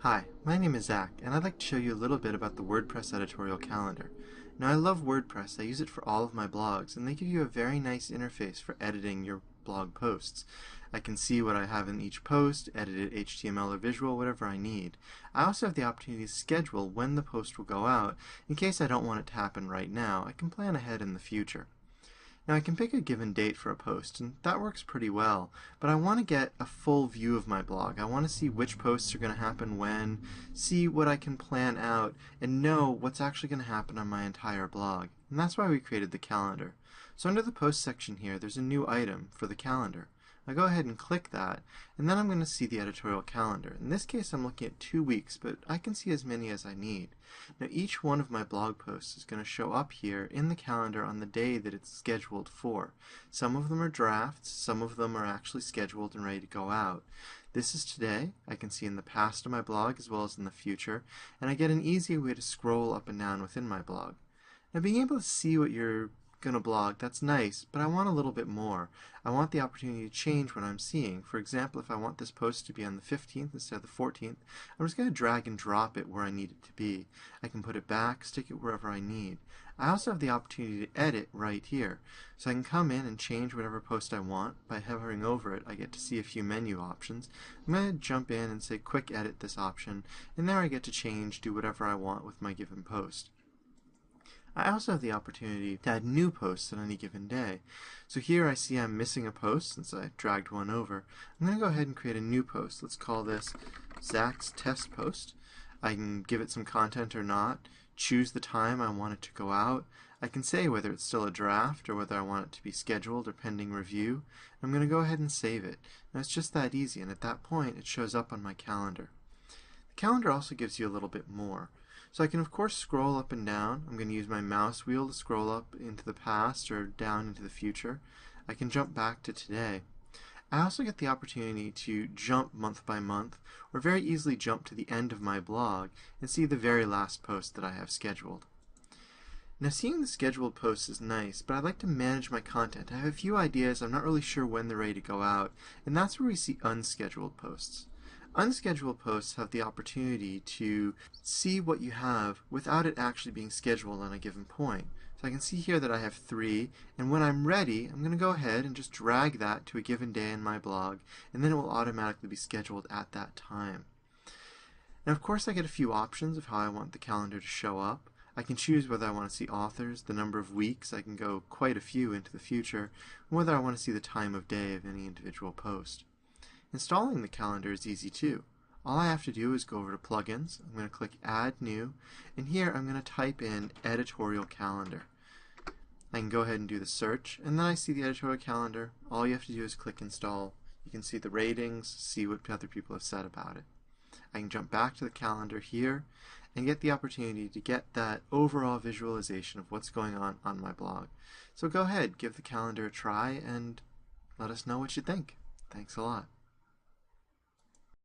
Hi, my name is Zach, and I'd like to show you a little bit about the WordPress editorial calendar. Now, I love WordPress. I use it for all of my blogs, and they give you a very nice interface for editing your blog posts. I can see what I have in each post, edit it HTML or visual, whatever I need. I also have the opportunity to schedule when the post will go out. In case I don't want it to happen right now, I can plan ahead in the future. Now I can pick a given date for a post, and that works pretty well, but I want to get a full view of my blog. I want to see which posts are going to happen when, see what I can plan out, and know what's actually going to happen on my entire blog. And that's why we created the calendar. So under the post section here, there's a new item for the calendar. I go ahead and click that, and then I'm going to see the editorial calendar. In this case, I'm looking at 2 weeks, but I can see as many as I need. Now, each one of my blog posts is going to show up here in the calendar on the day that it's scheduled for. Some of them are drafts, some of them are actually scheduled and ready to go out. This is today. I can see in the past of my blog as well as in the future, and I get an easy way to scroll up and down within my blog. Now, being able to see what you're going to blog, that's nice, but I want a little bit more. I want the opportunity to change what I'm seeing. For example, if I want this post to be on the 15th instead of the 14th, I'm just going to drag and drop it where I need it to be. I can put it back, stick it wherever I need. I also have the opportunity to edit right here. So I can come in and change whatever post I want. By hovering over it, I get to see a few menu options. I'm going to jump in and say quick edit this option, and there I get to change, do whatever I want with my given post. I also have the opportunity to add new posts on any given day. So here I see I'm missing a post since I dragged one over. I'm going to go ahead and create a new post. Let's call this Zach's test post. I can give it some content or not, choose the time I want it to go out. I can say whether it's still a draft or whether I want it to be scheduled or pending review. I'm going to go ahead and save it. Now it's just that easy, and at that point it shows up on my calendar. The calendar also gives you a little bit more. So I can of course scroll up and down. I'm going to use my mouse wheel to scroll up into the past or down into the future. I can jump back to today. I also get the opportunity to jump month by month, or very easily jump to the end of my blog and see the very last post that I have scheduled. Now, seeing the scheduled posts is nice, but I'd like to manage my content. I have a few ideas, I'm not really sure when they're ready to go out, and that's where we see unscheduled posts. Unscheduled posts have the opportunity to see what you have without it actually being scheduled on a given point. So I can see here that I have 3, and when I'm ready, I'm going to go ahead and just drag that to a given day in my blog, and then it will automatically be scheduled at that time. Now, of course, I get a few options of how I want the calendar to show up. I can choose whether I want to see authors, the number of weeks, I can go quite a few into the future, and whether I want to see the time of day of any individual post. Installing the calendar is easy too. All I have to do is go over to Plugins, I'm going to click Add New, and here I'm going to type in Editorial Calendar. I can go ahead and do the search, and then I see the editorial calendar. All you have to do is click Install. You can see the ratings, see what other people have said about it. I can jump back to the calendar here and get the opportunity to get that overall visualization of what's going on my blog. So go ahead, give the calendar a try, and let us know what you think. Thanks a lot.